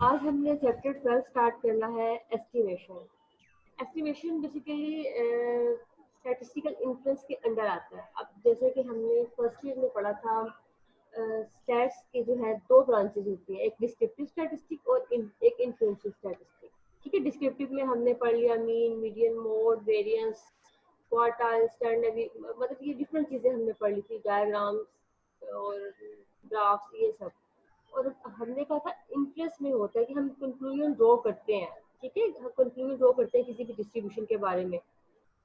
आज हमने chapter 12 start करना है estimation. Estimation basically statistical influence के अंडर आता है। अब जैसे कि हमने फर्स्ट ईयर में पढ़ा था, स्टैट्स के जो है दो ब्रांचेस होती हैं, एक डिस्क्रिप्टिव स्टैटिस्टिक और एक इन्फ्लुएंशियल स्टैटिस्टिक। ठीक है, डिस्क्रिप्टिव में हमने पढ़ लिया mean, median, mode, variance, quartile, standard, मतलब ये डिफरेंट चीज़ें हमने पढ़ ली थी, डायग्राम्स और ग्राफ्स, ये सब। और हमने कहा था इंटरेस्ट में होता है कि हम कंक्लूजन ड्रॉ करते हैं। ठीक है, कंक्लूजन ड्रॉ करते हैं किसी भी डिस्ट्रीब्यूशन के बारे में।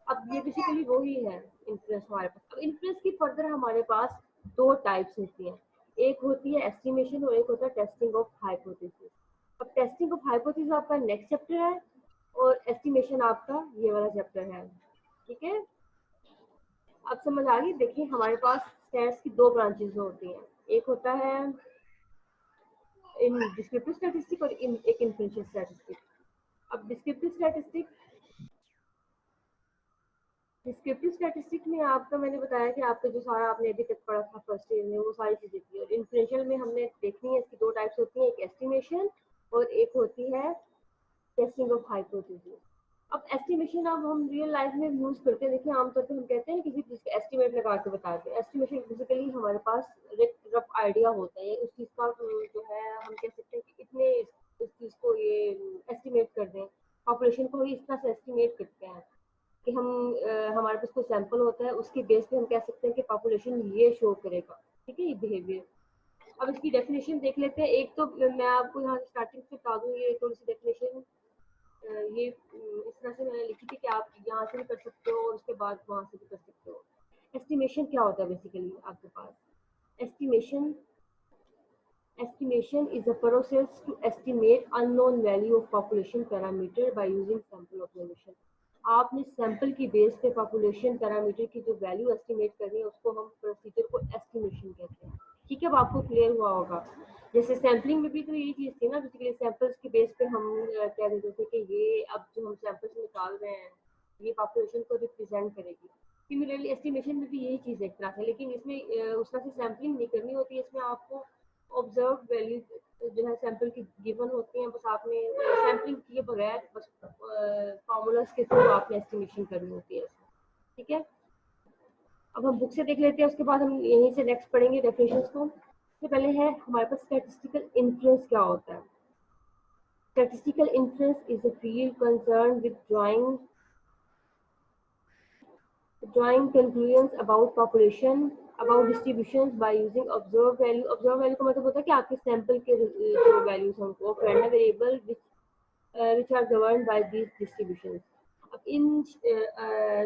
अब ये बेसिकली वही है इंटरेस्ट हमारे पास। अब इंटरेस्ट की फर्दर हमारे पास दो टाइप्स होती हैं, एक होती है एस्टिमेशन और एक होता है टेस्टिंग ऑफ हाइपोथेसिस। अब टेस्टिंग ऑफ हाइपोथेसिस आपका नेक्स्ट चैप्टर है और एस्टिमेशन आपका ये वाला चैप्टर है। ठीक है, अब समझ आ गई। देखिए हमारे पास स्टैट्स की दो ब्रांचेस होती हैं, एक होता है इन डिस्क्रिप्टिव स्टैटिस्टिक और एक इन्फ्लुएंशियल स्टैटिस्टिक। अब डिस्क्रिप्टिव स्टैटिस्टिक में आपका मैंने बताया कि आपका जो सारा आपने अभी तक पढ़ा था फर्स्ट ईयर में वो सारी चीजें थी। और इन्फ्लुएंशियल में हमने देखनी है, इसकी दो टाइप्स होती हैं, एक एस्टिमेशन और एक होती है टेस्टिंग ऑफ हाइपोथेसिस। अब एस्टिमेशन अब हम रियल लाइफ में यूज करते हैं। देखिए आमतौर पे हम कहते हैं किसी चीज का एस्टिमेट लगा के बताते हैं। एस्टिमेशन बेसिकली हमारे पास रफ आइडिया होता है उस चीज का, जो है हम कह सकते हैं कि इतने इस चीज को ये एस्टिमेट कर दें, पॉपुलेशन को ही इस तरह से एस्टिमेट करते हैं कि हम हमारे पास कोई सैंपल होता है, उसके बेस पे हम कह सकते हैं कि पॉपुलेशन ये शो करेगा। ठीक है, ये बिहेवियर। अब इसकी डेफिनेशन देख लेते हैं। एक तो मैं आपको यहाँ स्टार्टिंग से बता दूँ, ये थोड़ी सी डेफिनेशन ये इस तरह से मैंने लिखी थी कि आप यहाँ से भी कर सकते हो और उसके बाद वहाँ से भी कर सकते हो। एस्टिमेशन क्या होता है बेसिकली आपके पास? Estimation Estimation is a process to estimate unknown value of population parameter by using sample observation. आपने सैंपल की बेस पे पॉपुलेशन पैरामीटर की जो वैल्यू एस्टिमेट करनी है उसको हम प्रोसीजर को एस्टिमेशन कहते हैं। ठीक है, अब आपको क्लियर हुआ होगा। जैसे सैम्पलिंग में भी तो यही चीज़ थी ना, बेसिकली सैंपल्स की बेस पे हम कह देते थे कि ये अब जो हम सैंपल्स निकाल रहे हैं ये पॉपुलेशन को रिप्रेजेंट करेगी। सिमिलरली एस्टिमेशन में भी यही चीज़ है एक तरह से, लेकिन इसमें उस तरह से सैम्पलिंग नहीं करनी होती है। इसमें आपको ऑब्जर्व वैल्यू जो है सैंपल की गिवन होती हैं, बस आपने सैम्पलिंग किए बगैर बस फॉर्मूलाज के थ्रू आपने एस्टिमेशन करनी होती है। ठीक है, अब हम बुक से देख लेते हैं, उसके बाद हम यहीं से नेक्स्ट पढ़ेंगे डेफिनेशंस को। सबसे पहले है हमारे पास स्टैटिस्टिकल इन्फ्लुएंस क्या होता है। Statistical influence is a field concern with drawing conclusions about population, about distributions by using observed value. Observed value का मतलब होता है कि आपके सैंपल के जो वैल्यूज हैं उनको random variable which are governed by these distributions. अब इन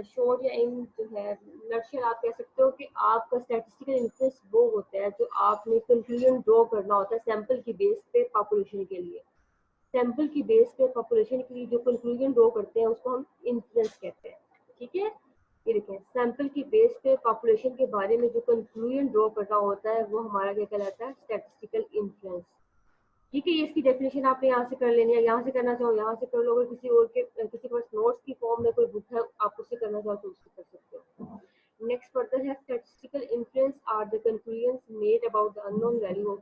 शॉर्ट या इन जो है नटशेल आप कह सकते हो कि आपका स्टैटिस्टिकल इन्फ्लुएंस वो होता है जो आपने कंक्लूजन ड्रॉ करना होता है सैंपल की बेस पे पॉपुलेशन के लिए। सैंपल की बेस पे पॉपुलेशन के लिए जो कंक्लूजन ड्रॉ करते हैं उसको हम इन्फ्लुएंस कहते हैं। ठीक है, ये देखें, सैंपल की बेस पे पॉपुलेशन के बारे में जो कंक्लूजन ड्रॉ करना होता है वो हमारा क्या कहलाता है? Statistical influence. ठीक है, ये इसकी डेफिनेशन आपने यहाँ से कर लेनी है, यहाँ से करना चाहो यहाँ से कर लो, अगर किसी और के किसी के पास नोट्स की फॉर्म में कोई बुक है आप उससे करना चाहो तो उससे कर सकते हो। नेक्स्ट फर्दर है statistical influence are the conclusions made about the unknown value of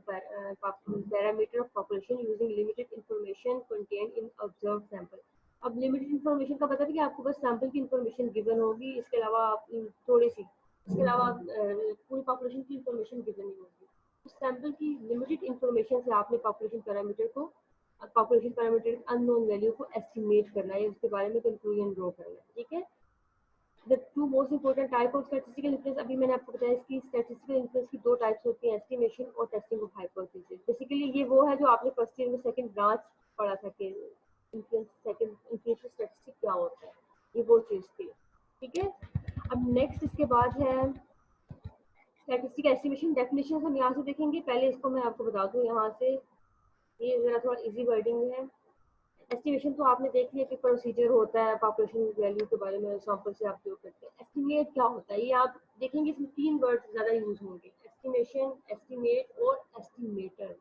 parameter of population using limited information contained in observed sample. अब लिमिटेड इंफॉर्मेशन का मतलब है कि आपको बस सैंपल की इंफॉर्मेशन गिवन होगी, इसके अलावा थोड़ी सी, इसके अलावा पूरी पॉपुलेशन की इंफॉर्मेशन गिवन नहीं होगी। सैंपल की लिमिटेड इंफॉर्मेशन से आपने पॉपुलेशन पैरामीटर अननोन वैल्यू को एस्टिमेट करना है, उसके बारे में कंक्लूजन ड्रॉ करना है। ठीक है, the two most important type of statistical influence, अभी मैंने आपको बताया इसकी स्टैटिस्टिकल इन्फ्लुएंस की दो टाइप्स होती हैं, एस्टिमेशन और टेस्टिंग ऑफ हाइपोथेसिस। बेसिकली ये वो है जो आपने फर्स्ट ईयर में सेकंड ब्रांच पढ़ा था कि इन्फ्लुएंस सेकंड इन्फ्लुएंशियल स्टैटिस्टिक क्या होता है, ये वो चीज़ थी। ठीक है, अब नेक्स्ट इसके बाद है स्टैटिस्टिकल एस्टिमेशन। डेफिनेशन हम यहाँ से देखेंगे, पहले इसको मैं आपको बता दूँ यहाँ से, ये जरा थोड़ा इजी वर्डिंग में है। एस्टिमेशन तो आपने देख लिया कि प्रोसीजर होता है पॉपुलेशन वैल्यू के बारे में सैंपल से आप जो करते हैं। एस्टिमेट क्या होता है ये आप देखेंगे, इसमें तीन वर्ड ज़्यादा यूज होंगे, एस्टिमेशन, एस्टिमेट और एस्टिमेटर।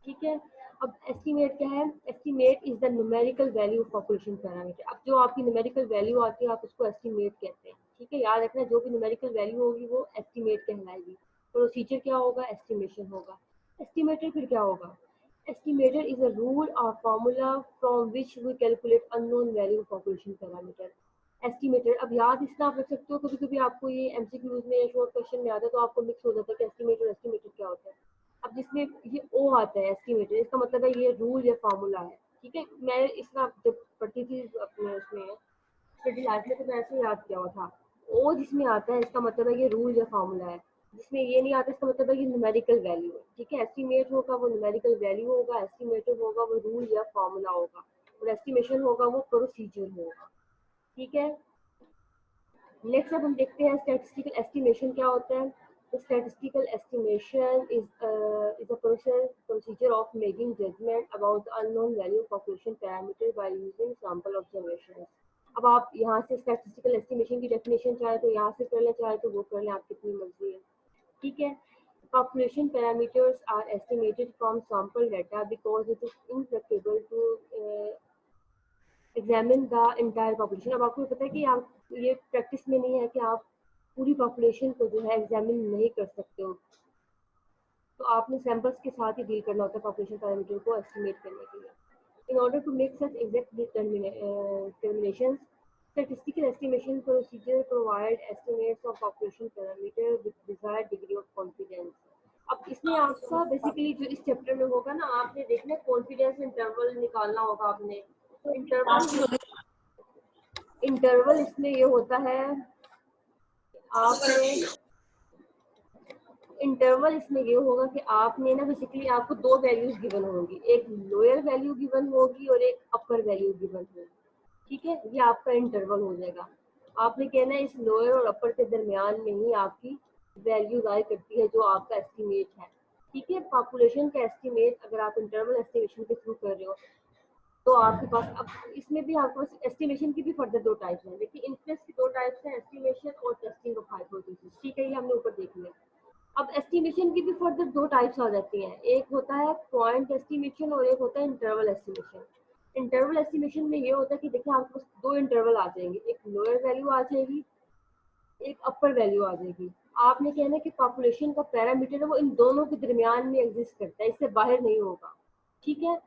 ठीक है, अब एस्टिमेट क्या है? Estimate is the numerical value of population parameter. अब जो आपकी न्यूमेरिकल वैल्यू आती है आप उसको एस्टिमेट कहते हैं। ठीक है, याद रखना जो भी न्यूमेरिकल वैल्यू होगी वो एस्टिमेट कहलाएगी। प्रोसीजर क्या होगा? एस्टिमेशन होगा। एस्टिमेटर फिर क्या होगा? Estimator is a rule or formula from which we calculate unknown value of population parameter. Estimator, अब याद इसलिए आप रख सकते हो, कभी कभी आपको ये एमसीक्यूज में या शॉर्ट क्वेश्चन में आता है तो आपको मिक्स हो जाता है कि एस्टिमेटर एस्टिमेटर क्या होता है। अब जिसमें ये ओ आता है एस्टिमेटर, इसका मतलब है ये रूल या फार्मूला है। ठीक है, मैं इसका जब पढ़ती थी अपने उसमें स्टडी लाइफ में तो मैं ऐसे याद किया हुआ था। ओ जिसमें आता है इसका मतलब है ये रूल या फार्मूला है, जिसमें ये नहीं आता इसका मतलब है ये न्यूमेरिकल वैल्यू है। ठीक है, एस्टिमेट होगा वो न्यूमेरिकल वैल्यू होगा, एस्टिमेटर होगा वो रूल या फार्मूला होगा, और एस्टिमेशन होगा वो प्रोसीजर होगा। ठीक है, नेक्स्ट अब हम देखते हैं स्टैटिस्टिकल एस्टिमेशन क्या होता है। तो statistical estimation is a procedure of making judgement about the unknown value of population parameter by using sample observation. अब आप यहाँ से स्टैटिस्टिकल एस्टिमेशन की डेफिनेशन चाहे तो यहाँ से कर लें, चाहे तो वो कर लें, आपकी अपनी मर्जी है। ठीक है, population parameters are estimated from sample data because it is impracticable to examine the entire population. अब आपको पता है कि आप ये प्रैक्टिस में नहीं है कि आप पूरी पॉपुलेशन को जो है एग्जामिन नहीं कर सकते हो, तो आपने सैंपल्स के साथ ही डील करना होता है पॉपुलेशन पैरामीटर को एस्टिमेट करने के लिए। In order to make such exact determinations, statistical estimation procedure provide estimates of population parameter with desired degree of confidence. अब इसमें आपका बेसिकली जो इस चैप्टर में होगा ना, आपने देखना है कॉन्फिडेंस इंटरवल निकालना होगा आपने। इंटरवल इसमें ये होता है, आपने इंटरवल इसमें ये होगा कि आपने ना बेसिकली आपको दो वैल्यूज गिवन होंगी, एक लोअर वैल्यू गिवन होगी और एक अपर वैल्यू गिवन होगी। ठीक है, ये आपका इंटरवल हो जाएगा। आपने कहना है इस लोअर और अपर के दरमियान में ही आपकी वैल्यू लाई करती है जो आपका एस्टिमेट है। ठीक है, पॉपुलेशन का एस्टिमेट अगर आप इंटरवल एस्टिमेशन के थ्रू कर रहे हो तो आपके पास, अब इसमें भी आपके पास एस्टिमेशन की भी फर्दर दो टाइप्स हैं। देखिए इन्फ्लुएंस की दो टाइप्स हैं, एस्टिमेशन और टेस्टिंग ऑफ हाइपोथेसिस। ठीक है, ये हमने ऊपर देख लिया। अब एस्टिमेशन की भी फर्दर दो टाइप्स आ जाती हैं, एक होता है पॉइंट एस्टिमेशन और एक होता है इंटरवल एस्टिमेशन। इंटरवल एस्टिमेशन में ये होता है कि देखिए आपके पास दो इंटरवल आ जाएंगे, एक लोअर वैल्यू आ जाएगी, एक अपर वैल्यू आ जाएगी। आपने कहना है कि पॉपुलेशन का पैरामीटर है वो इन दोनों के दरमियान में एग्जिस्ट करता है, इससे बाहर नहीं होगा। ठीक है,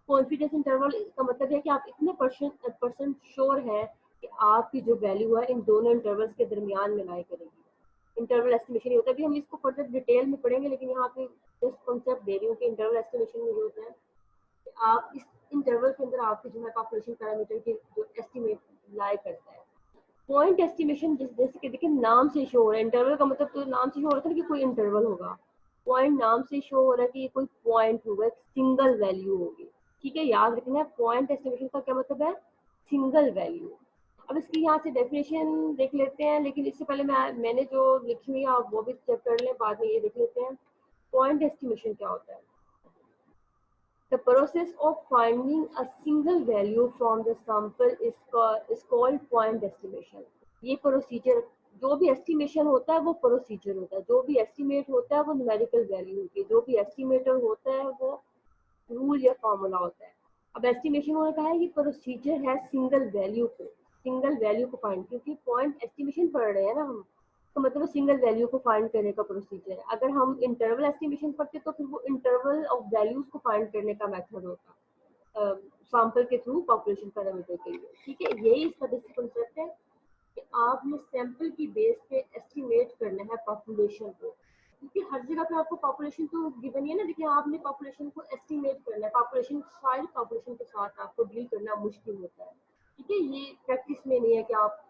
कॉन्फिडेंस इंटरवल का मतलब है कि आप इतने परसेंट श्योर है कि आपकी जो वैल्यू है इन दोनों इंटरवल्स के दरमियान में लाई करेगी। इंटरवल एस्टिमेशन ये होता है, भी हम इसको फर्दर डिटेल में पढ़ेंगे, लेकिन यहाँ पे जस्ट कॉन्सेप्ट दे रही हूँ कि इंटरवल एस्टिमेशन में ये होता है कि आप इस इंटरवल के अंदर आपकी जो है पॉपुलेशन पैरामीटर की जो एस्टिमेट लाई करता है। पॉइंट एस्टिमेशन जैसे कि देखिए नाम से शो हो रहा है, इंटरवल का मतलब तो नाम से शो हो रहा है कि कोई इंटरवल होगा, पॉइंट नाम से शो हो रहा है कि ये कोई पॉइंट होगा, एक सिंगल वैल्यू होगी। ठीक है, याद रखना है पॉइंट एस्टिमेशन का क्या मतलब है, सिंगल वैल्यू। अब इसकी यहाँ से डेफिनेशन देख लेते हैं, लेकिन इससे पहले मैंने जो लिखी हुई है आप वो भी चेक कर लें, बाद में ये देख लेते हैं पॉइंट एस्टिमेशन क्या होता है। The process of finding a single value from the sample is called point estimation. ये प्रोसीजर, जो भी एस्टिमेशन होता है वो प्रोसीजर होता है, जो भी एस्टिमेट होता है वो न्यूमेरिकल वैल्यू होती है, जो भी एस्टिमेटर होता है वो रूल या फॉर्मूला होता है। अब एस्टिमेशन होने का है ये प्रोसीजर है सिंगल वैल्यू को फाइंड, क्योंकि पॉइंट एस्टिमेशन पढ़ रहे हैं ना हम, तो मतलब सिंगल वैल्यू को फाइंड करने का प्रोसीजर है। अगर हम इंटरवल एस्टिमेशन पढ़ते तो फिर वो इंटरवल ऑफ वैल्यूज को फाइंड करने का मेथड होता सैंपल के थ्रू पॉपुलेशन पैरामीटर के लिए। ठीक है, यही इसका बेसिक कॉन्सेप्ट है कि आपने सैंपल की बेस पे एस्टिमेट करना है पॉपुलेशन को, क्योंकि हर जगह पे आपको पॉपुलेशन तो गिवन ही है ना। देखिए आपने पॉपुलेशन को एस्टिमेट करना है, पॉपुलेशन सारी पॉपुलेशन के साथ आपको डील करना मुश्किल होता है। ठीक है, ये प्रैक्टिस में नहीं है कि आप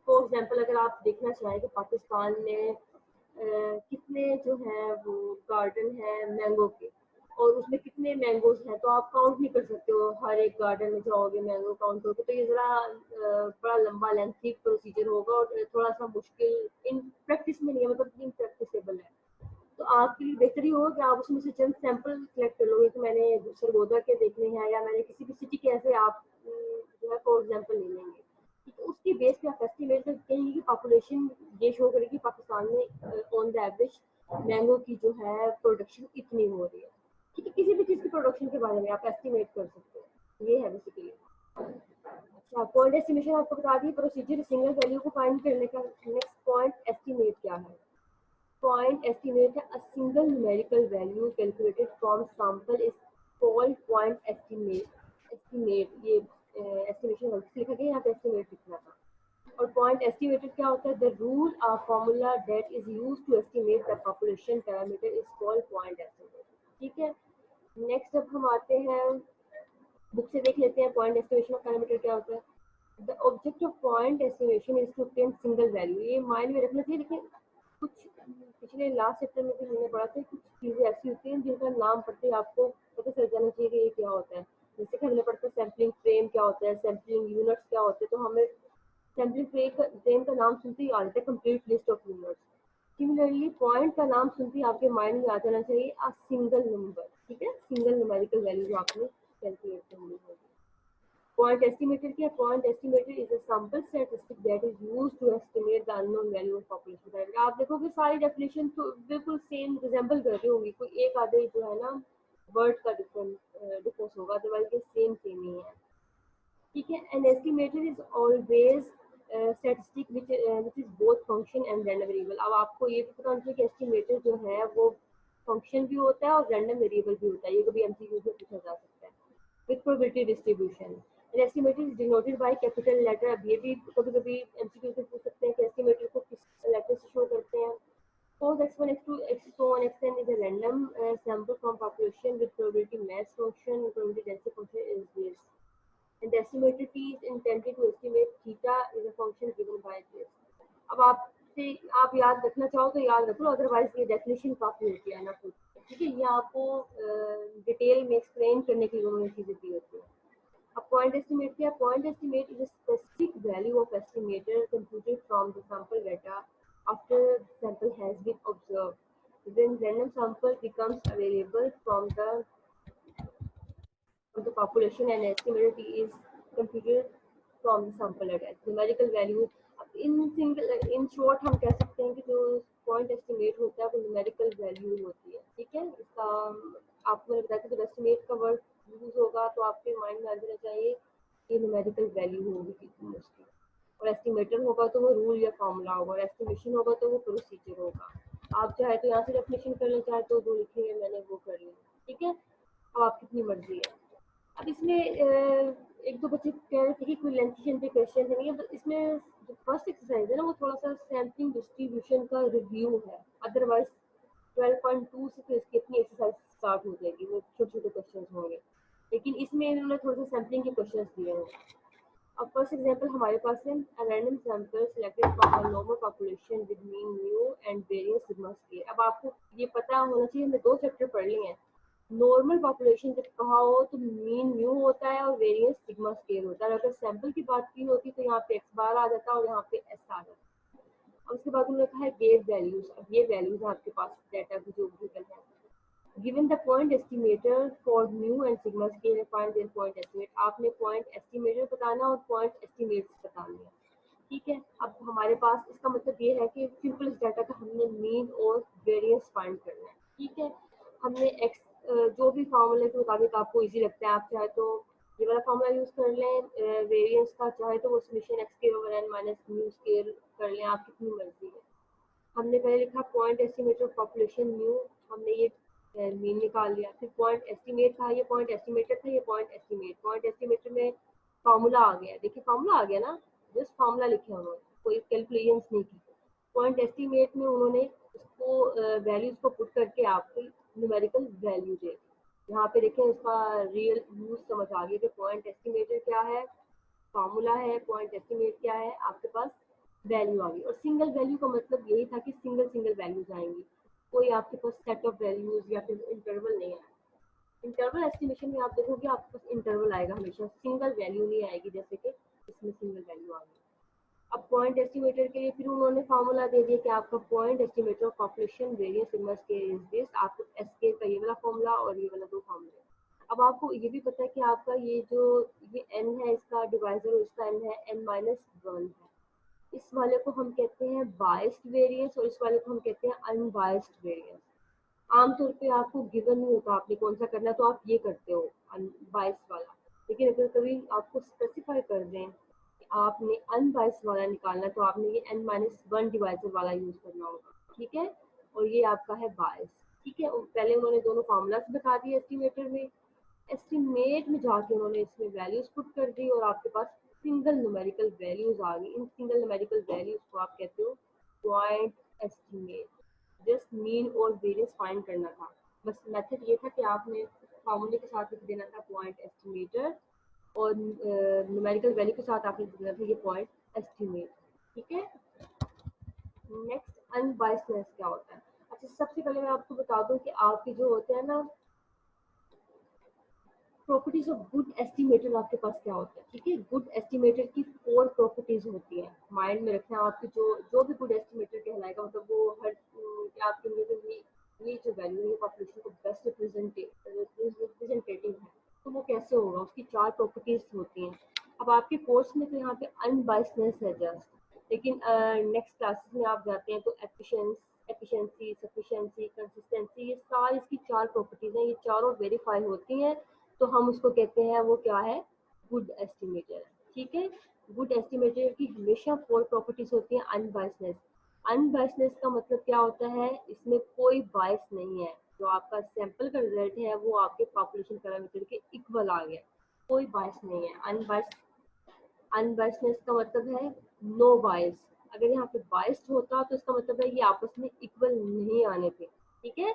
फॉर एग्जाम्पल अगर आप देखना चाहें कि पाकिस्तान में कितने जो है वो गार्डन है मैंगो के और उसमें कितने मैंगोज हैं, तो आप काउंट नहीं कर सकते हो, हर एक गार्डन में जाओगे मैंगो काउंट करोगे तो ये जरा बड़ा लंबा लेंथी प्रोसीजर होगा और थोड़ा सा मुश्किल इन प्रैक्टिस में नहीं है, मतलब इनप्रैक्टिसेबल है। तो आपके लिए बेहतर ही होगा कि आप उसमें से चंद सैंपल कलेक्ट कर लोगे कि मैंने सरगोदा के देखने हैं या मैंने किसी भी सिटी के ऐसे आप जो है फॉर एग्जाम्पल ले लेंगे। तो उसकी बेस पे आप एस्टिमेट करेंगे कि पॉपुलेशन ये शो करेगी पाकिस्तान में ऑन द एवरेज मैंगो की जो है प्रोडक्शन इतनी हो रही है। ठीक है, किसी भी चीज़ की प्रोडक्शन के बारे में आप एस्टिमेट कर सकते हो, ये है बेसिकली। अच्छा, पॉइंट एस्टिमेशन आपको बता दी प्रोसीजर सिंगल वैल्यू को फाइंड करने का। नेक्स्ट पॉइंट एस्टिमेट क्या है। Point estimate a single numerical value calculated from sample is called point estimate ये एस्टिमेशन गलती लिखा गया, यहाँ पे एस्टिमेट लिखना था। और पॉइंट एस्टिमेटेड क्या होता है? The rule formula that is used to estimate the population parameter is called point estimate. ठीक है, नेक्स्ट अब हम आते हैं बुक से देख लेते हैं पॉइंट एस्टिमेशन ऑफ पैरामीटर क्या होता है। The object of point estimation is to obtain single value. ये माइंड में रखना चाहिए। लेकिन कुछ पिछले लास्ट चैप्टर में भी हमने पढ़ा था, कुछ चीजें ऐसी होती हैं जिनका नाम पढ़ते ही आपको पता चल जाना चाहिए कि ये क्या होता है। जैसे कि हमने पढ़ा था सैम्पलिंग फ्रेम क्या होता है, सैम्पलिंग यूनिट्स क्या होते हैं, तो हमें सैम्पलिंग फ्रेम का नाम सुनते ही आ जाता है complete list of units. Similarly point का नाम सुनते ही आपके माइंड में आ जाना चाहिए अ सिंगल नंबर। ठीक है, सिंगल न्यूमेरिकल वैल्यू जो आपने कैलकुलेट करनी होगी। Point estimator क्या? Point estimator is a sample statistic that is used to estimate the unknown value of population parameter। आप देखोगे सारी डेफिनेशन तो बिल्कुल सेम रिजेंबल कर रही होंगी, कोई एक आधे जो है ना वर्ड का डिफरेंस होगा, अदरवाइज ये सेम सेम ही है। ठीक है, an estimator is always statistic which is both function and random variable. अब आपको ये भी पता होना चाहिए कि एस्टिमेटर जो है वो फंक्शन भी होता है और रैंडम वेरिएबल भी होता है। ये कभी एमसीक्यू में पूछा जा सकता है। with probability distribution। An estimator is denoted by capital letter। अब ये भी कभी कभी एमसीक्यू से पूछ सकते हैं कि एस्टिमेटर को किस लेटर से शो करते हैं। Suppose x1, x2, x1, xn is a random sample from population with probability mass function, probability density function is this. And the estimated t is intended to estimate theta is a function given by this। अब आप याद रखना चाहो तो याद रख लो, otherwise ये definition काफी होती है ना कुछ। ठीक है, ये आपको डिटेल में एक्सप्लेन करने की उन्होंने चीजें दी होती है। अब पॉइंट एस्टिमेट क्या? Point estimate is a specific value of estimator computed from the sample data after sample has been observed when random sample becomes available from the population and estimated t is computed from the sample data numerical value। अब in short हम कह सकते हैं कि जो point estimate होता है वो न्यूमेरिकल वैल्यू होती है। ठीक है, इसका आपको मैंने बताया था जब एस्टिमेट का वर्ड यूज होगा तो आपके माइंड में आ जाना चाहिए ये न्यूमेरिकल वैल्यू होगी कितनी उसकी। और एस्टिमेटर होगा तो वो रूल या फॉर्मूला होगा, और एस्टिमेशन होगा तो वो प्रोसीजर होगा। आप चाहे तो यहाँ से डेफिनेशन कर लें, चाहे तो जो लिखेंगे मैंने वो कर लिया। ठीक है, अब आपकी कितनी मर्जी है। अब इसमें एक दो बच्चे कह रहे थे कि कोई लेंथी क्वेश्चन है नहीं है, इसमें जो फर्स्ट एक्सरसाइज है ना वो थोड़ा सा सैम्पलिंग डिस्ट्रीब्यूशन का रिव्यू है। अदरवाइज 12.2 से तो इसकी अपनी एक्सरसाइज स्टार्ट हो जाएगी, वो छोटे छोटे क्वेश्चन होंगे, लेकिन इसमें इन्होंने थोड़ा सा सैम्पलिंग के क्वेश्चन दिए हैं। अब फर्स्ट एग्जांपल हमारे पास है a random sample selected from a normal population with mean mu and variance sigma scale। अब आपको ये पता होना चाहिए, हमने दो चैप्टर पढ़ लिए हैं। नॉर्मल पॉपुलेशन जब कहा हो तो मीन म्यू होता है और वेरिएंस सिग्मा स्केल होता है। अगर सैंपल की बात की होती तो यहाँ पे एक्स बार आ जाता और यहाँ पे एस आ जाता। और उसके बाद उन्होंने कहा है गेव वैल्यूज। अब ये वैल्यूज आपके पास डाटा की जो गिवन है। Given the point estimator for mu and sigma scale find their point estimate. आपने पॉइंट एस्टिमेटर बताना और पॉइंट एस्टिमेट्स बतानी है। ठीक है, अब हमारे पास इसका मतलब ये है कि सिंपल इस डाटा का हमने मीन और वेरिएंस फाइंड करना है। ठीक है, हमने एक्स जो भी फार्मूले के मुताबिक आपको इजी लगता है, आप चाहे तो ये वाला फार्मूला यूज कर लें वेरिएंस का, चाहे तो वो समेशन एक्स के over n minus mu scale कर लें, आप कितनी मर्जी है। हमने पहले लिखा point estimate of population mu, हमने ये मीन निकाल लिया। फिर पॉइंट एस्टिमेट था, ये पॉइंट एस्टिमेटर था, ये पॉइंट एस्टिमेटर में फार्मूला आ गया। देखिए फार्मूला आ गया ना, जस्ट फार्मूला लिखे उन्होंने, कोई कैलकुलेशंस नहीं की। पॉइंट एस्टिमेट में उन्होंने उसको वैल्यूज को पुट करके आपको न्यूमेरिकल वैल्यू दे। यहाँ पे देखें इसका रियल यूज समझ आ गया कि पॉइंट एस्टिमेटर क्या है, फार्मूला है, पॉइंट एस्टिमेट क्या है, आपके पास वैल्यू आ गई। और सिंगल वैल्यू का मतलब यही था कि सिंगल सिंगल वैल्यूज आएंगी, कोई आपके पास सेट ऑफ वैल्यूज या फिर इंटरवल नहीं आएगा। इंटरवल एस्टिमेशन में आप देखोगे आपके पास इंटरवल आएगा, हमेशा सिंगल वैल्यू नहीं आएगी, जैसे कि इसमें सिंगल वैल्यू आ गई। अब पॉइंट एस्टिमेटर के लिए फिर उन्होंने फार्मूला दे दिया कि आपका point estimator of population variance sigma scale is this. आपको एस के का ये वाला फार्मूला और ये वाला दो फार्मूले। अब आपको ये भी पता है कि आपका ये जो ये n है इसका डिवाइजर और इसका n है n-1 है। इस वाले को हम कहते हैं बायस्ड वेरिएंस और इस वाले को हम कहते हैं अनबायस्ड वेरिएंस। आमतौर पे आपको गिवन नहीं होता आपने कौन सा करना, तो आप ये करते हो अनबायस्ड वाला। लेकिन अगर कभी आपको स्पेसिफाई कर दें कि आपने अनबायस्ड वाला निकालना, तो आपने ये n-1 डिवाइजर वाला यूज करना होगा। ठीक है, और ये आपका है बायस। ठीक है, पहले उन्होंने दोनों फार्मूलाज बता दिए एस्टिमेटर में, एस्टिमेट में जाके उन्होंने इसमें वैल्यूज पुट कर दी और आपके पास सिंगल न्यूमेरिकल वैल्यूज आ गई। इन सिंगल न्यूमेरिकल वैल्यूज को आप कहते हो पॉइंट एस्टिमेट। जस्ट मीन और वेरियंस फाइंड करना था, बस मेथड ये था कि आपने फॉर्मूले के साथ लिख देना था पॉइंट एस्टिमेटर और न्यूमेरिकल वैल्यू के साथ आपने लिख देना था ये पॉइंट एस्टिमेट। ठीक है। नेक्स्ट अनबायसनेस क्या होता है। अच्छा, सबसे पहले मैं आपको बता दूं कि आपके जो होते हैं ना प्रॉपर्टीज ऑफ गुड एस्टिमेटर आपके पास क्या होता है। ठीक है, गुड एस्टिमेटर की 4 प्रॉपर्टीज होती है, माइंड में रखना। आपकी जो जो भी गुड एस्टिमेटर कहलाएगा मतलब वो हर आपके लिए ये जो वैल्यू है पॉपुलेशन को बेस्ट रिप्रेजेंटेटिव है, तो वो कैसे होगा, उसकी 4 प्रॉपर्टीज होती हैं। अब आपके कोर्स में तो यहाँ पे अनबायसनेस है जस्ट, लेकिन नेक्स्ट क्लासेस में आप जाते हैं तो एफिशिएंसी, सफिशिएंसी, कंसिस्टेंसी, ये सारी इसकी 4 प्रॉपर्टीज हैं, ये चारों वेरीफाई होती हैं तो हम उसको कहते हैं वो क्या है, गुड एस्टिमेटर। ठीक है। गुड एस्टिमेटर की हमेशा 4 प्रॉपर्टीज होती हैं। अनबायसनेस, अनबायसनेस का मतलब क्या होता है, इसमें कोई बायस नहीं है, जो आपका सैंपल का रिजल्ट है वो आपके पॉपुलेशन पैरामीटर के इक्वल आ गया, कोई बायस नहीं है। अनबायसनेस का मतलब है नो बायस। अगर यहाँ पे बायस्ड होता तो इसका मतलब है ये आपस में इक्वल नहीं आने थे। ठीक है,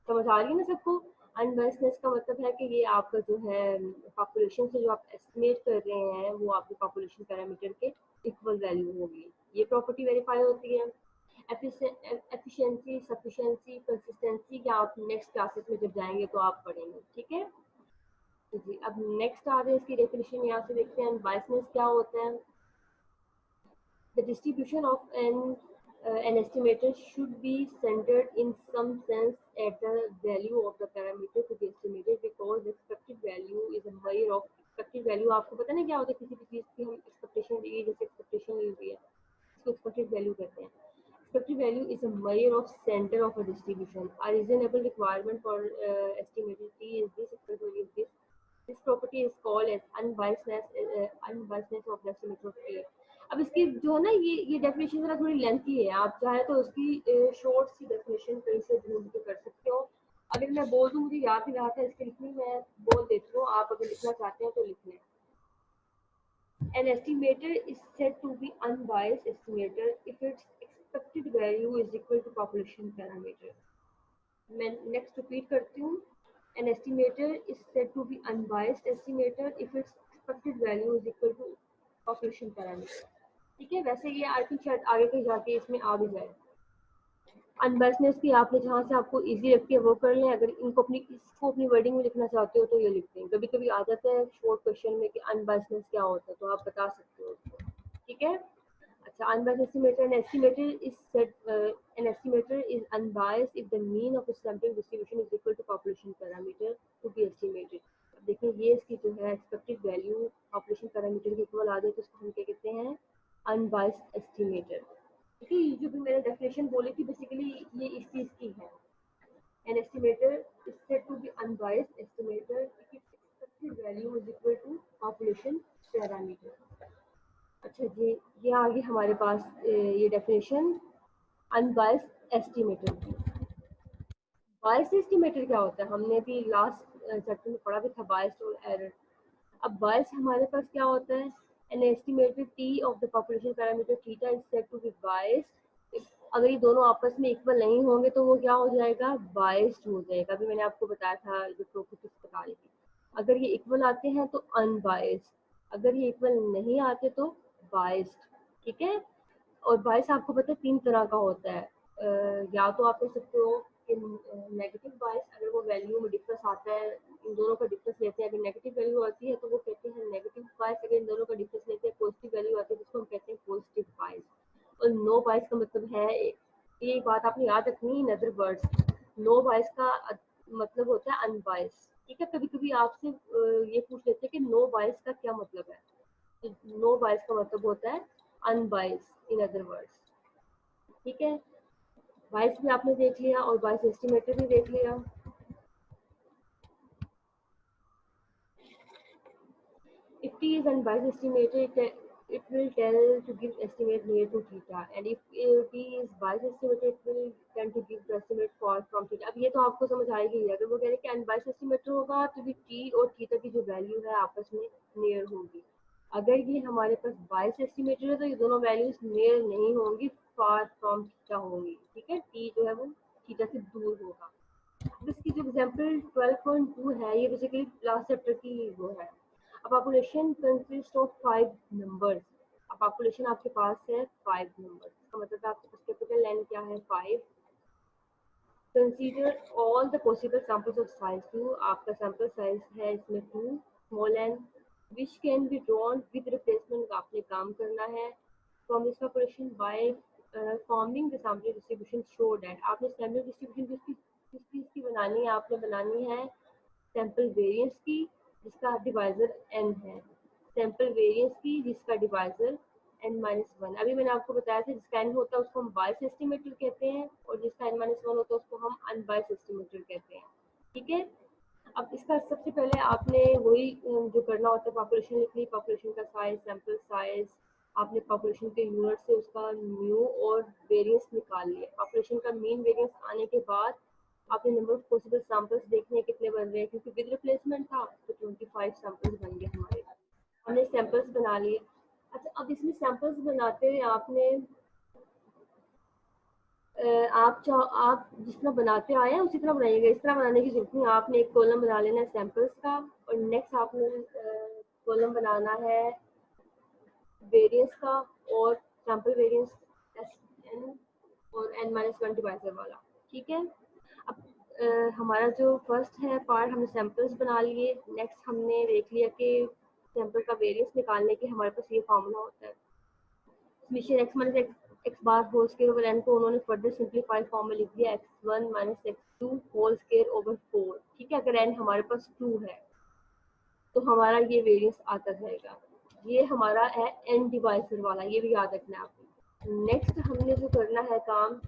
समझ आ रही है ना सबको। अनबायसनेस का मतलब है कि ये आपका जो है पॉपुलेशन से जो आप एस्टिमेट कर रहे हैं वो आपके पॉपुलेशन पैरामीटर के इक्वल वैल्यू होगी, ये प्रॉपर्टी वेरीफाई होती है। एफिशिएंसी, सफिशिएंसी, कंसिस्टेंसी क्या आप नेक्स्ट क्लासेस में जब जाएंगे तो आप पढ़ेंगे। ठीक है जी। अब नेक्स्ट आ रहे हैं इसकी डेफिनेशन, यहाँ से देखते हैं अनबायसनेस क्या होता है। The distribution of an estimator should be centered in some sense at the value of the parameter to be estimated, because the expected value is a measure of expected value। आपको पता नहीं क्या होता है किसी भी चीज़ की हम एक्सपेक्टेशन ली, जैसे एक्सपेक्टेशन ली हुई है इसको एक्सपेक्टेड वैल्यू कहते हैं। Expected value is a measure of center of a distribution. A reasonable requirement for estimated T is this expected value is this. This property is called as unbiasedness of the estimator of T। अब इसकी जो है ना ये definition जरा थोड़ी lengthy है, आप चाहे तो उसकी शॉर्ट सी डेफिनेशन कहीं से ढूंढ के कर सकते हो। अगर मैं बोल दूँ, मुझे याद नहीं रहा था इसके लिखनी, मैं बोल देती हूँ, आप अगर लिखना चाहते हैं तो लिख लें। An estimator is said to be unbiased estimator if its expected value is equal to population parameter। मैं नेक्स्ट रिपीट करती हूँ। An estimator is said to be unbiased estimator if its expected value is equal to population parameter। ठीक है, वैसे ये I think शायद आगे कहीं जाके इसमें आ भी जाए। अनबायसनेस की आपने जहाँ से आपको इजी लगती है वो कर लें, अगर इसको अपनी वर्डिंग में लिखना चाहते हो तो ये लिखते हैं। कभी कभी आ जाता है शॉर्ट क्वेश्चन में कि अनबायसनेस क्या होता है, तो आप बता सकते हो उसको। ठीक है। अच्छा, unbiased estimator, an estimator is unbiased if the mean of a sampling distribution is equal to population parameter to be estimated। अब देखिए ये इसकी जो है एक्सपेक्टेड वैल्यू पॉपुलेशन पैरामीटर के इक्वल आ जाए तो इसको हम क्या कहते हैं, अनबायस्ड एस्टिमेटर। ठीक है, ये जो भी मैंने डेफिनेशन बोली थी बेसिकली ये इस चीज की है। An estimator is said to be unbiased estimator if its expected value is equal to population parameter। अच्छा जी, ये आ गई हमारे पास ये डेफिनेशन अनबायस्ड एस्टिमेटर की। बायस्ड एस्टिमेटर क्या होता है, हमने भी लास्ट चैप्टर में पढ़ा भी था, बायस्ड और एरर। अब बायस्ड हमारे पास क्या होता है, an estimated t of the population parameter theta is said to be biased. अगर ये दोनों आपस में इक्वल नहीं होंगे तो वो क्या हो जाएगा, बायस्ड हो जाएगा। अभी मैंने आपको बताया था जो प्रॉपर्टीज बता रही थी, अगर ये इक्वल आते हैं तो अनबायस्ड, अगर ये इक्वल नहीं आते तो बायस्ड। ठीक है। और बायस आपको पता है 3 तरह का होता है। या तो आप कह सकते हो कि नेगेटिव बायस, अगर वो वैल्यू में डिफरेंस आता है, इन दोनों का डिफरेंस लेते हैं, अगर नेगेटिव वैल्यू आती है तो वो कहते हैं नेगेटिव बायस। अगर इन दोनों का डिफरेंस लेते हैं पॉजिटिव वैल्यू आती है जिसको हम कहते हैं पॉजिटिव बायस। और नो बायस का मतलब है, ये बात आपने याद रखनी, इन अदर वर्ड्स नो बायस का मतलब होता है अनबायस। ठीक है, कभी कभी आपसे ये पूछ लेते हैं कि नो बायस का क्या मतलब है, तो नो बायस का मतलब होता है अनबायस इन अदर वर्ड्स। ठीक है, बायस भी आपने देख लिया और बायस एस्टिमेटर भी देख लिया। If T is unbiased estimator, it will tell to give estimate near to theta, and if t is bias estimator it will tend to give the estimate far from theta. अब ये तो आपको समझ आएगी ही, अगर वो कह रहे हैं कि अनबायस एस्टिमेटर होगा तो भी t और थीटा की जो वैल्यू है आपस में नियर होगी। अगर ये हमारे पास बायस एस्टिमेटर है तो ये दोनों वैल्यूज नियर नहीं होंगी, फार फ्रॉम थीटा होंगी, ठीक है, t जो है वो थीटा से दूर होगा। इसकी जो एग्जांपल 12.2 है ये बेसिकली लास्ट चैप्टर की वो है। A population consists of 5 numbers. A population आपके पास है 5 numbers, इसका मतलब आपके पास कैपिटल N क्या है 5. Consider all the possible samples of size 2. आपका sample size है इसमें 2 small n which can be drawn with replacement का आपने काम करना है from this population by forming the sampling distribution show that आपने sampling distribution किस चीज़ की बनानी है, आपने बनानी है सैम्पल वेरिएंस की जिसका डिवाइजर n है, सैम्पल वेरिएंस की जिसका डिवाइजर n-1। अभी मैंने आपको बताया था जिसका n होता है उसको हम बायस एस्टिमेटर कहते हैं और जिसका n-1 होता है उसको हम अनबायस एस्टिमेटर कहते हैं, ठीक है। अब इसका सबसे पहले आपने वही जो करना होता है, पॉपुलेशन लिख ली, पॉपुलेशन का साइज, सैम्पल साइज, आपने पॉपुलेशन के यूनिट से उसका म्यू और वेरिएंस निकाल लिया। पॉपुलेशन का मीन वेरिएंस आने के बाद आपने नंबर ऑफ पॉसिबल सैंपल्स देखने कितने बन रहे हैं, क्योंकि विद रिप्लेसमेंट था तो 25 सैंपल्स बन गए हमारे। हमने सैंपल्स बना लिए। अच्छा, अब इसमें सैंपल्स बनाते हुए आपने आप जितना बनाते आए हैं उसी तरह बनाइएगा, इस तरह बनाने की जरूरत नहीं। आपने एक कॉलम बना लेना है सैंपल्स का और नेक्स्ट आपने कॉलम बनाना है वेरिएंस का और सैंपल वेरिएंस एन और n-1 डिवाइजर वाला, ठीक है। अब हमारा जो फर्स्ट है पार्ट, हमने सैंपल्स बना लिए। नेक्स्ट हमने देख लिया कि सैंपल का वेरिएंस निकालने के हमारे पास ये फार्मूला होता है, summation x minus x bar whole square over n को उन्होंने फर्दर सिंपलीफाइड फॉर्म में लिख दिया x1 minus x2 whole square over 4, ठीक है। अगर n हमारे पास 2 है तो हमारा ये वेरिएंस आता जाएगा। ये हमारा है n डिवाइजर वाला, ये भी याद रखना है आपको। नेक्स्ट हमने जो करना है काम,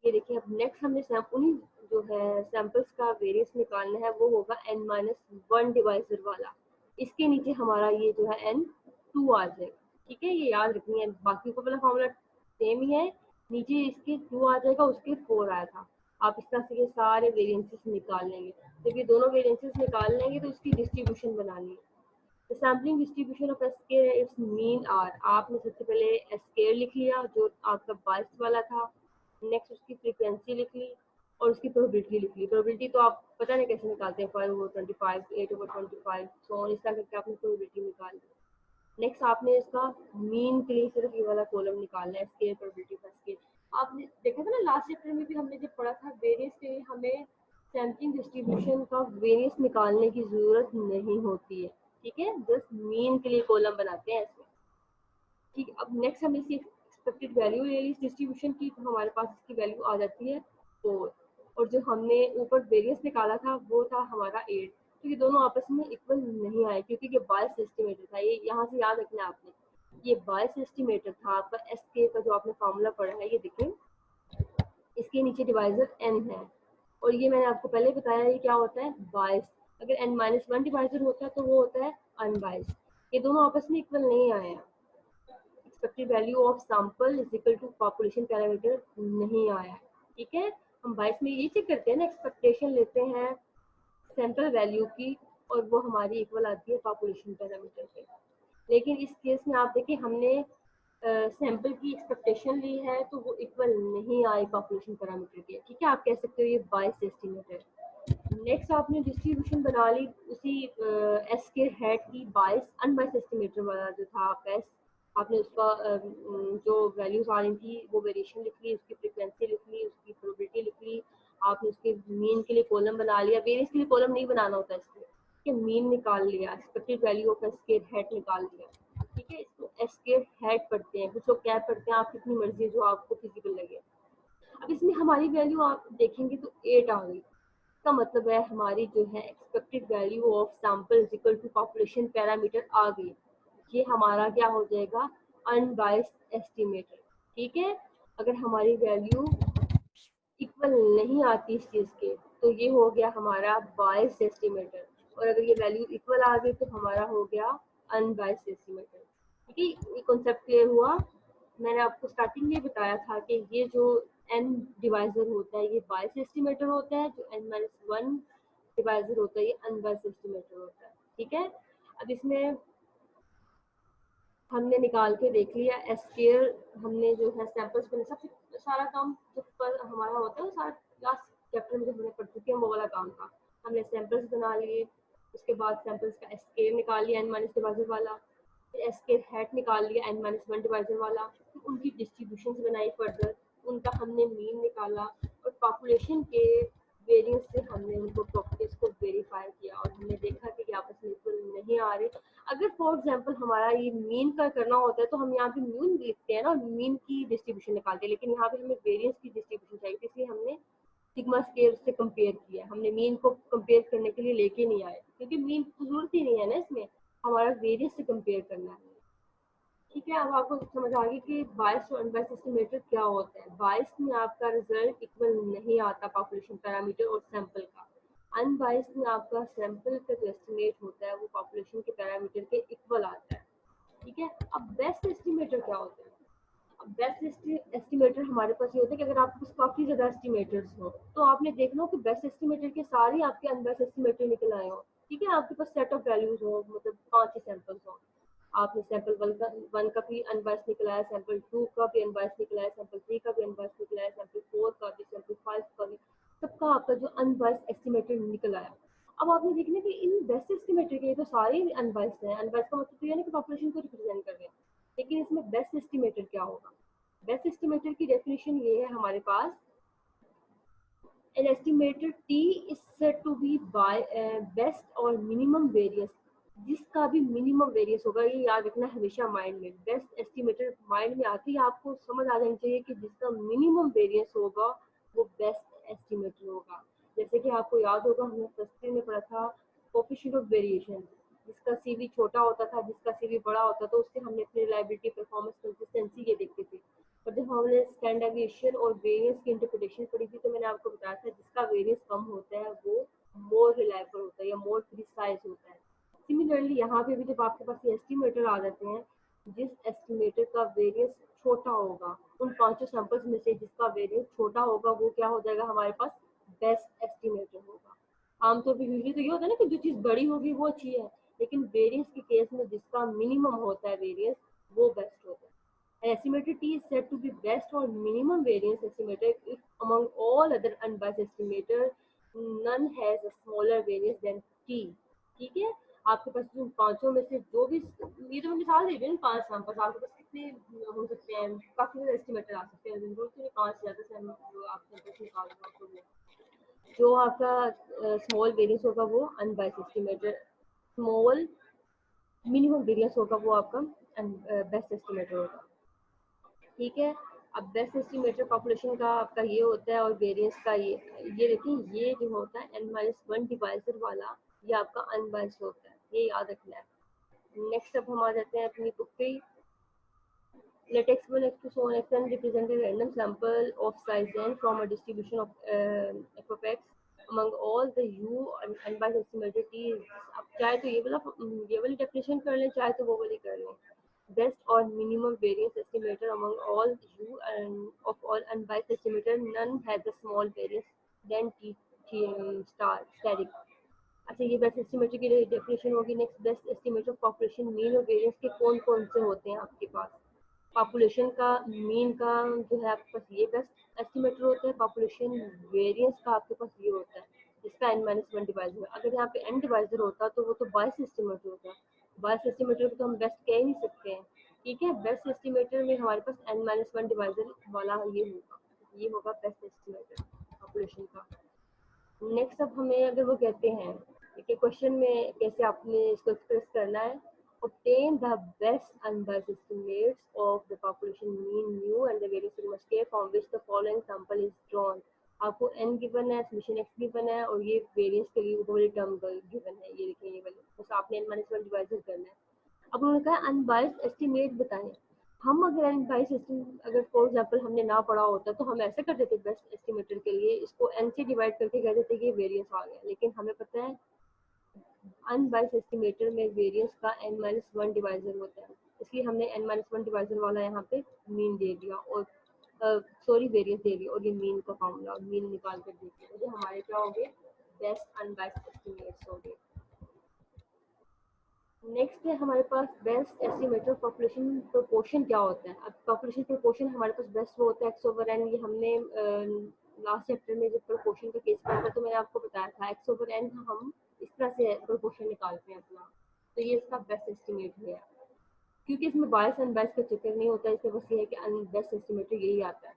ये देखिए, अब नेक्स्ट हमने उन्हीं जो है सैंपल्स का वेरिएंस निकालना है, वो होगा n-1 डिवाइजर वाला। इसके नीचे हमारा ये जो है n2 आ जाएगा, ठीक है, ये याद रखनी है। बाकी को वाला फॉर्मूला सेम ही है, नीचे इसके 2 आ जाएगा, उसके 4 आया था। आप इस तरह से ये सारे वेरिएंसेस निकाल लेंगे। जब ये दोनों वेरिएंसेस निकाल लेंगे तो उसकी डिस्ट्रीब्यूशन बनानी है। The sampling distribution of S-square is mean R. आपने सबसे पहले S-square लिख लिया जो आपका बायस वाला था, नेक्स्ट उसकी फ्रीक्वेंसी लिख ली और उसकी प्रोबेबिलिटी लिख ली। प्रोबेबिलिटी तो आप पता नहीं कैसे निकालते हैं, 5/25, 8/25, सो इस तरह करके आपने प्रोबेबिलिटी निकाल ली। नेक्स्ट आपने इसका मीन के लिए सिर्फ ये वाला कॉलम निकालना है, स्केयर प्रोबेबिलिटी का स्केयर। आपने देखा था ना लास्ट चैप्टर में भी हमने जब पढ़ा था वेरिएंस के लिए हमें सैम्पलिंग डिस्ट्रीब्यूशन का वेरिएंस निकालने की जरूरत नहीं होती है, ठीक है, जस्ट मीन के लिए कॉलम बनाते हैं इसमें, ठीक है। अब नेक्स्ट हमने इसी एक्सपेक्टेड वैल्यू ले ली इस डिस्ट्रीब्यूशन की, तो हमारे पास इसकी वैल्यू आ जाती है 4 और जो हमने ऊपर वेरिएंस निकाला था वो था हमारा 8। तो ये दोनों आपस में इक्वल नहीं आए क्योंकि ये बायस एस्टिमेटर था। ये यहाँ से याद रखना है आपने, ये बायस एस्टिमेटर था आपका। एस के का जो आपने फॉर्मूला पढ़ा है ये देखें, इसके नीचे डिवाइजर n है और ये मैंने आपको पहले बताया ये क्या होता है, बायस। अगर n-1 डिवाइजर होता है तो वो होता है अनबायस। ये दोनों आपस में इक्वल नहीं आए हैं। Expected value of sample is equal to population parameter नहीं आया है, ठीक है। हम बायस में ये चेक करते हैं ना, एक्सपेक्टेशन लेते हैं सैंपल वैल्यू की और वो हमारी इक्वल आती है पॉपुलेशन पैरामीटर पे। लेकिन इस केस में आप देखिए हमने सैंपल की एक्सपेक्टेशन ली है तो वो इक्वल नहीं आई पॉपुलेशन पैरामीटर के, ठीक है। आप कह सकते हो ये बायस एस्टिमेट है। नेक्स्ट आपने डिस्ट्रीब्यूशन बना ली उसी एस के हेड की, बायस अनबायस एस्टिमेटर वाला जो था आपका एस, आपने उसका जो वैल्यूज आ रही थी वो वेरिएशन लिख ली, उसकी फ्रीक्वेंसी लिख ली, उसकी प्रोबेबिलिटी लिख ली, आपने उसके मीन के लिए कॉलम बना लिया। वेरिएंस के लिए कॉलम नहीं बनाना होता इसके, ठीक है, मीन निकाल लिया, एक्सपेक्टेड वैल्यू ऑफ एस के हेड निकाल दिया, ठीक है। इसको एस के हेड पढ़ते हैं, कुछ लोग कैप पढ़ते हैं, आप कितनी मर्जी जो आपको फिजिबल लगे। अब इसमें हमारी वैल्यू आप देखेंगे तो 8 आ गई। इसका मतलब है हमारी जो है expected value of sample is equal to population parameter आ गई। ये हमारा क्या हो जाएगा, अनबायस्ड एस्टिमेटर, ठीक है। अगर हमारी वैल्यू इक्वल नहीं आती इस चीज़ के तो ये हो गया हमारा बायस्ड एस्टिमेटर, और अगर ये वैल्यू इक्वल आ गई तो हमारा हो गया अनबायस्ड एस्टिमेटर। ठीक है, ये कॉन्सेप्ट क्लियर हुआ। मैंने आपको स्टार्टिंग में बताया था कि ये जो n डिवाइजर होता है ये बायस एस्टिमेटर होता है, जो n-1 डिवाइजर होता है ये अनबायस एस्टिमेटर होता है। ठीक है, अब इसमें हमने निकाल के देख लिया एस स्केयर, हमने जो है सैंपल्स बने, सबसे सारा काम जो पर हमारा होता है सारा लास्ट चैप्टर में जो हमने पढ़ चुके हैं वो वाला काम था। हमने सैंपल्स बना लिए, उसके बाद सैंपल्स का एस स्केयर निकाल लिया एन माइनस डिवाइजर वाला, फिर एस स्केयर हैट निकाल लिया एन माइनस वन डिवाइजर वाला, फिर उनकी डिस्ट्रीब्यूशन बनाई फर्दर, उनका हमने मीन निकाला और पॉपुलेशन के वेरियंस से हमने उनको प्रॉपर्टीज को वेरीफाई किया और हमने देखा कि आपस में इक्वल नहीं आ रहे। अगर फॉर एग्जांपल हमारा ये मीन का करना होता है तो हम यहाँ पे मीन लिखते हैं ना, मीन की डिस्ट्रीब्यूशन निकालते हैं, लेकिन यहाँ पे हमें वेरियंस की डिस्ट्रीब्यूशन चाहिए, इसलिए हमने सिग्मा स्केयर से कंपेयर किया। हमने मीन को कंपेयर करने के लिए लेके नहीं आए क्योंकि मीन की जरूरत ही नहीं है ना, इसमें हमारा वेरियंस से कंपेयर करना है। ठीक है, अब आपको समझ आ गई कि बायस और अनबायस एस्टिमेटर क्या होता है। बायस में आपका रिजल्ट इक्वल नहीं आता पॉपुलेशन पैरामीटर और सैंपल का, अनबायस में आपका सैंपल का जो एस्टिमेट होता है वो पॉपुलेशन के पैरामीटर के इक्वल आता है। ठीक है, अब बेस्ट एस्टिमेटर क्या होता है। अब बेस्ट एस्टिमेटर हमारे पास ये होता है कि अगर आपके पास काफी ज्यादा एस्टिमेटर्स हो तो आपने देखना हो कि बेस्ट एस्टिमेटर के सारे आपके अनबेस्ट एस्टिमेटर निकल आए हो। ठीक है, आपके पास सेट ऑफ वैल्यूज हो, मतलब 5 सैंपल्स हो, आपने सैंपल वन का भी अनबायस निकला है, सैंपल 2 का भी अनबायस निकला है, सैंपल 3 का भी अनबायस निकला है, सैंपल 4 का भी, सैंपल 5 का भी, सबका आपका जो अनबायस एस्टिमेटेड निकल आया। अब आपने देखना कि इन बेस्ट एस्टिमेटेड के तो सारे अनबायस हैं, अनबायस का मतलब तो ये ना कि पॉपुलेशन को रिप्रेजेंट कर रहे हैं, लेकिन इसमें बेस्ट एस्टिमेटेड क्या होगा। बेस्ट एस्टिमेटेड की डेफिनेशन ये है हमारे पास, an estimated t is said to be by best और minimum variance, जिसका भी मिनिमम वेरियंस होगा, ये याद रखना हमेशा माइंड में। बेस्ट एस्टिमेटेड माइंड में आते ही आपको समझ आ जानी चाहिए कि जिसका मिनिमम वेरियंस होगा वो बेस्ट एस्टिमेटेड होगा। जैसे कि आपको याद होगा हमने प्लस 3 में पढ़ा था कोफिशिएंट ऑफ वेरिएशन, जिसका सीवी छोटा होता था जिसका सीवी बड़ा होता था, तो उससे हमने अपनी रिलायबिलिटी परफॉर्मेंस कंसिस्टेंसी ये देखते थे। और जब हमने स्टैंडर्ड डेविएशन और वेरिएंस की इंटरप्रिटेशन पढ़ी थी तो मैंने आपको बताया था जिसका वेरिएंस कम होता है वो मोर रिलायबल होता है या मोर प्रिसाइज होता है। सिमिलरली यहाँ पे भी जब आपके पास ये एस्टिमेटर आ जाते हैं, जिस एस्टिमेटर का वेरिएंस छोटा होगा, उन 5 सैंपल्स में से जिसका वेरिएंस छोटा होगा वो क्या हो जाएगा हमारे पास, बेस्ट एस्टिमेटर होगा। आमतौर पर यूजली तो ये होता है ना कि जो चीज़ बड़ी होगी वो अच्छी है, लेकिन वेरिएंस के केस में जिसका मिनिमम होता है वेरिएंस वो बेस्ट होता है। An estimated t is said to be best or minimum variance estimator if among all other unbiased estimator none has a smaller variance than t। ठीक है, आपके पास जो पांचों में से जो भी, ये तो मैं मिसाल दे रही हूँ 5 सैंपल्स, आपके पास कितने हो सकते हैं, काफी सारे एस्टिमेटर आ सकते हैं, बिल्कुल तो 5 से ज्यादा सैंपल आप सैंपल्स निकाल लो तो जो आपका स्मॉल वेरियंस होगा वो unbiased estimator, small minimum variance होगा वो आपका बेस्ट एस्टिमेटर होगा। ठीक है, अब बेस्ट एस्टिमेटर पॉपुलेशन का आपका ये होता है और वेरिएंस का ये देखिए ये जो होता है n-1 डिवाइजर वाला, ये आपका अनबायस्ड होता है, ये याद रखना है। नेक्स्ट अब हम आ जाते हैं अपनी बुक पे। Let x1 x2 so on xn represent a random sample of size n from a distribution of f of x among all the u unbiased estimated t। अब चाहे तो ये वाली डेफिनेशन कर लें, चाहे तो वो वाली कर लें। Best or minimum variance estimator among all u and of all unbiased estimator, none has a small variance than t star static। अच्छा, ये बेस्ट एस्टिमेटर की डेफिनेशन होगी। Next, best estimator of population mean और variance के कौन कौन से होते हैं आपके पास। पॉपुलेशन का मीन का जो है आपके पास ये बेस्ट एस्टिमेटर होता है, पॉपुलेशन वेरिएंस का आपके पास ये होता है जिसका n-1 डिवाइजर। अगर यहाँ पे n डिवाइजर होता तो वो तो बायस एस्टिमेटर होता, बायस एस्टिमेटर को तो हम बेस्ट कह ही नहीं सकते हैं। ठीक है, बेस्ट एस्टिमेटर में हमारे पास n-1 डिवाइजर वाला ये होगा बेस्ट एस्टिमेटर पॉपुलेशन का। नेक्स्ट अब हमें अगर वो कहते हैं कि क्वेश्चन में कैसे आपने इसको एक्सप्रेस करना है, obtain the best unbiased estimates of the population mean mu and the variance sigma square from which the following sample is drawn। आपको n गिवन है, समीशन x गिवन है और ये वेरिएंस के लिए वो वाली टर्म गिवन है, ये देखिए ये वाली, बस आपने n-1 डिवाइजर करना है। अब उन्होंने कहा अनबायस्ड एस्टिमेट बताएं। हम अगर अनबायस्ड एस्टिमेट अगर फॉर एग्जांपल हमने ना पढ़ा होता तो हम ऐसे कर देते बेस्ट एस्टिमेटर के लिए, इसको n से डिवाइड करके कह देते कि वेरिएंस आ गया, लेकिन हमें पता है अनबाइस एस्टिमेटर में वेरियंस का n-1 डिवाइजर होता है, इसलिए हमने n-1 डिवाइजर वाला यहाँ पे मीन दे दिया और सॉरी वेरियंस दे दिया और ये मीन का फॉर्मूला और मीन निकाल कर दे दिया। ये हमारे क्या हो गए, बेस्ट अनबाइस एस्टिमेट्स हो गए। नेक्स्ट है हमारे पास बेस्ट एस्टिमेटर पॉपुलेशन प्रोपोर्शन क्या होता है। अब पॉपुलेशन प्रोपोर्शन हमारे पास बेस्ट वो होता है x/n। ये हमने लास्ट चैप्टर में जब प्रोपोर्शन का केस पढ़ा था तो मैंने आपको बताया था x/n हम इस तरह से प्रोपोर्शन निकालते हैं अपना, तो ये इसका बेस्ट एस्टिमेट है क्योंकि इसमें बायस अनबायस का चक्कर नहीं होता। इसमें बस ये है कि बेस्ट एस्टिमेटर यही आता है,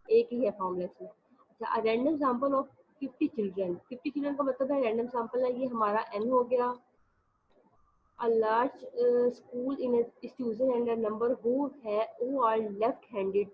एक ही है फॉर्मूला इसमें। अच्छा, random sample of 50 children, 50 children का मतलब है रैंडम सैंपल है, ये हमारा n हो गया। A large school in a institution and a number who are left-handed।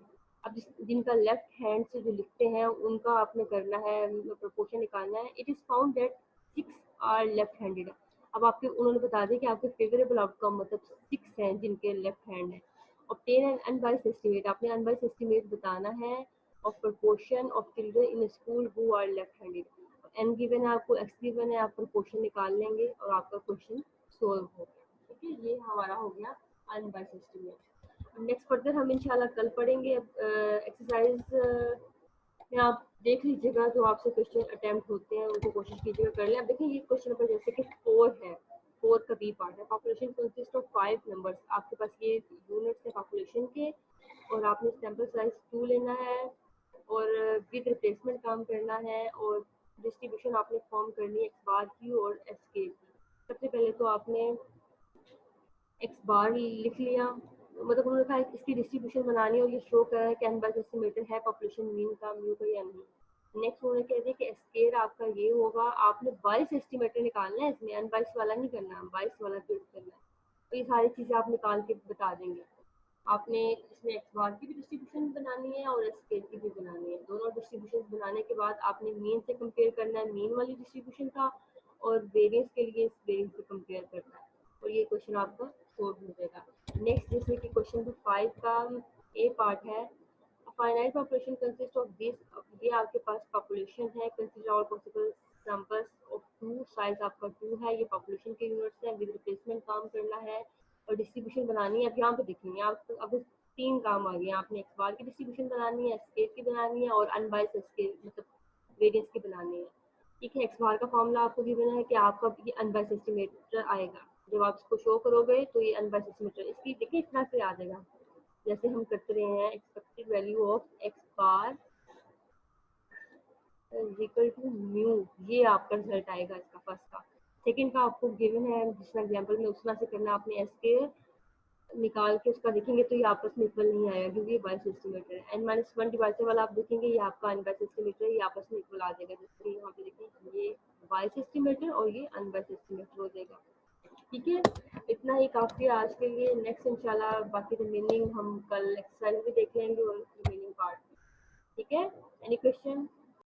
अब जिनका लेफ्ट हैंड से जो लिखते हैं उनका आपने करना है, प्रोपोर्शन निकालना है। It is found that 6 are left handed. अब आपके उन्होंने बता दिया कि आपके फेवरेबल आउटकम मतलब 6 हैं जिनके लेफ्ट हैंड है। ऑब्टेन एन अनबाइस्ड एस्टिमेट, आपने अनबाइस्ड एस्टिमेट बताना है of proportion of children in school who are left handed. N given है आपको, एक्स गिवन है, आप प्रोपोर्शन निकाल लेंगे और आपका क्वेश्चन सोल्व हो गया। ठीक है, ये हमारा हो गया अनबाइस्ड एस्टिमेट। नेक्स्ट फर्दर हम इंशाल्लाह कल पढ़ेंगे। एक्सरसाइज में आप देख लीजिएगा जो आपसे क्वेश्चन अटेम्प्ट होते हैं उनको कोशिश कीजिएगा कर लें। अब देखिए ये क्वेश्चन नंबर जैसे कि 4 है, 4 का बी पार्ट है। Population consist of 5 numbers. आपके पास ये यूनिट्स है पॉपुलेशन के और आपने सैंपल साइज 2 लेना है और विद रिप्लेसमेंट काम करना है और डिस्ट्रीब्यूशन आपने फॉर्म करनी है एक्स बार की और एस के की। सबसे पहले तो आपने एक्स बार लिख लिया, मतलब उन्होंने कहा इसकी डिस्ट्रीब्यूशन बनानी है और ये शो कर रहा है कि अनबाइस्ड एस्टिमेटर है पॉपुलेशन मीन का, म्यू का या नहीं। नेक्स्ट उन्होंने कह दिया कि स्केयर आपका ये होगा, आपने बाइस एस्टिमेटर निकालना है, इसमें अनबाइस वाला नहीं करना, बाइस वाला यूज करना है। तो ये सारी चीज़ें आप निकाल के बता देंगे। आपने इसमें एक्स बार की भी डिस्ट्रीब्यूशन बनानी है और स्केयर की भी बनानी है। दोनों डिस्ट्रीब्यूशन बनाने के बाद आपने मीन से कंपेयर करना है, मीन वाली डिस्ट्रीब्यूशन का, और वेरियंस के लिए इस वेरियंस से कंपेयर करना है और ये क्वेश्चन आपका सोल्व हो जाएगा। नेक्स्ट जैसे कि क्वेश्चन नंबर 5 का ए पार्ट है, finite population consist of this. ये आपके पास पॉपुलेशन है, consider all possible samples of 2, size आपका 2 है, ये पॉपुलेशन के यूनिट्स है, विद रिप्लेसमेंट काम करना है और डिस्ट्रीब्यूशन बनानी है। अब यहाँ पे देखेंगे आप अब 3 काम आ गए, आपने एक्स बार की डिस्ट्रीब्यूशन बनानी है, स्केल की बनानी है और अनबाइस्ड स्केल मतलब वेरियंस की बनानी है। ठीक है, एक्स बार का फॉर्मूला आपको गिवन है कि आपका ये अनबाइस्ड एस्टिमेटर आएगा। जब आप इसको शो करोगे तो ये अनबाइस्ड एस्टिमेटर इसकी देखिए इस तरह से आ जाएगा जैसे हम करते रहे हैं, expected value of x bar is equal to mu, ये आपका रिजल्ट आएगा इसका फर्स्ट का। सेकंड का आपको गिवन है जिस एग्जांपल में उस तरह से करना, आपने एस के निकाल के उसका देखेंगे तो ये आपस में इक्वल नहीं आएगा क्योंकि ये बाइस एस्टिमेटर है। n-1 डिवाइसर वाला आप देखेंगे ये आपका अनबाइस्ड एस्टिमेटर है, ये आपस में इक्वल आ जाएगा। जैसे यहाँ पे देखिए ये बाइस एस्टिमेटर और ये अनबाइस्ड एस्टिमेटर हो जाएगा। ठीक है, इतना ही काफ़ी है आज के लिए। नेक्स्ट इंशाल्लाह बाकी रिमेनिंग हम कल एक्सरसाइज भी देख लेंगे और रिमेनिंग पार्ट। ठीक है, एनी क्वेश्चन?